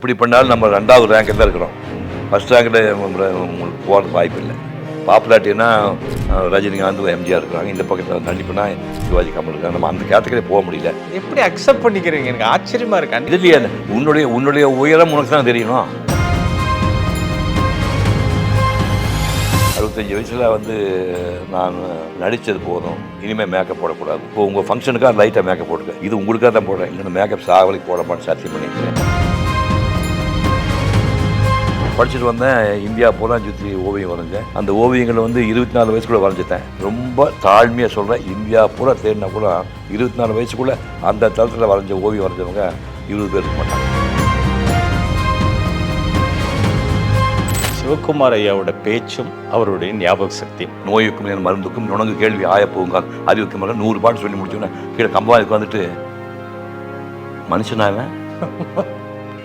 இப்படி பண்ணாலும் நம்ம 2வது ரேங்கில் தான் இருக்கிறோம். ஃபஸ்ட் ரேங்கில் உங்களுக்கு போகிறதுக்கு வாய்ப்பு இல்லை. பாப்புலாரிட்டின்னா ரஜினிகாந்த், எம்ஜிஆர் இருக்கிறாங்க. இந்த பக்கத்தில் கண்டிப்பாக சிவாஜி கமல் இருக்காங்க. நம்ம அந்த கேட்டகரியே போக முடியல. எப்படி அக்செப்ட் பண்ணிக்கிறீங்க? எனக்கு ஆச்சரியமா இருக்கு. இது இல்லையா, உன்னுடைய உயரம் உனக்கு தான் தெரியணும். 65 வயசில் நான் நடித்தது போதும், இனிமேல் மேக்கப் போடக்கூடாது. இப்போ உங்கள் ஃபங்க்ஷனுக்காக லைட்டாக மேக்கப் போட்டுக்க, இது உங்களுக்காக தான் போடுறேன், இல்லைன்னா மேக்கப் சாவலிக்கு போட மாட்டேன் சத்தியம் பண்ணிக்கிறேன். படிச்சுட்டு வந்தேன், இந்தியா பூரா சுற்றி ஓவியம் வரைஞ்சேன். அந்த ஓவியங்களை 24 வயசுக்குள்ளே வரைஞ்சிட்டேன். ரொம்ப தாழ்மையாக சொல்கிறேன், இந்தியா பூரா தேடினா கூட 24 வயசுக்குள்ளே அந்த தளத்தில் வரைஞ்ச ஓவியம் வரைஞ்சவங்க 20 பேர் இருக்க மாட்டாங்க. சிவகுமார் ஐயாவோட பேச்சும் அவருடைய ஞாபக சக்தியும், நோய்க்கும் மருந்துக்கும் உனக்கு கேள்வி ஆயப்போங்கால் அறிவுக்கு மேலே 100 பாட்டு சொல்லி முடிச்சோன்னே கீழே கம்பாவுக்கு வந்துட்டு மனுஷனாவேன்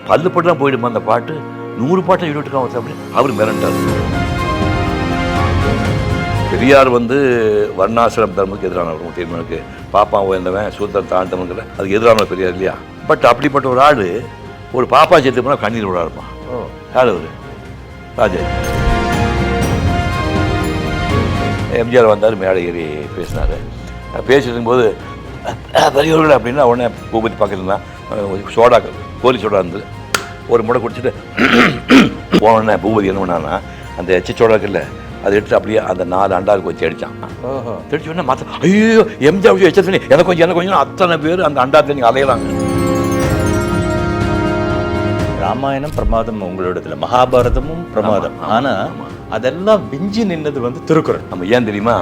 பல்லு போட்டு தான் போயிடுமா அந்த பாட்டு, 100 பாட்டை யூனிட்டுக்காக அப்படி அவர் மிரண்டார். பெரியார் வர்ணாசிரம் தர்மத்துக்கு எதிரானவர். தெரியுமானுக்கு பாப்பா உயர்ந்தவன் சூத்திரம் தாண்டவங்கிற அதுக்கு எதிரான பெரியார் இல்லையா. பட் அப்படிப்பட்ட ஒரு ஆள் ஒரு பாப்பா சேர்த்து போனால் கண்ணீர் விட இருப்பான். யார் அவர்? ராஜா. எம்ஜிஆர் வந்தார், மேடை ஏறி பேசினார். பேசிட்டு போது பெரியவர்கள் அப்படின்னா உடனே பூபதி பக்கத்தில் தான் சோடா, கோலி சோடா இருந்தது. ஒரு முறை குடிச்சிட்டு போனோடனே பூபதி என்ன பண்ணான்னா அந்த எச்சோடா இருக்குல்ல அதை எடுத்துட்டு அப்படியே அந்த 4 அண்டாவுக்கு வச்சு அடித்தான். தெரிச்சு உடனே மற்ற ஐயோ எம்ஜிஆர் வச்சு எச்ச தண்ணி எனக்கு கொஞ்சம் அத்தனை பேர் அந்த அண்டா தண்ணி அலையலாங்க. ராமாயணம் பிரமாதம் உங்களோடதுல, மகாபாரதமும் பிரமாதம். ஆனா அதெல்லாம் விஞ்சி நின்னது திருக்குறள். நம்ம ஏன் தெரியுமா?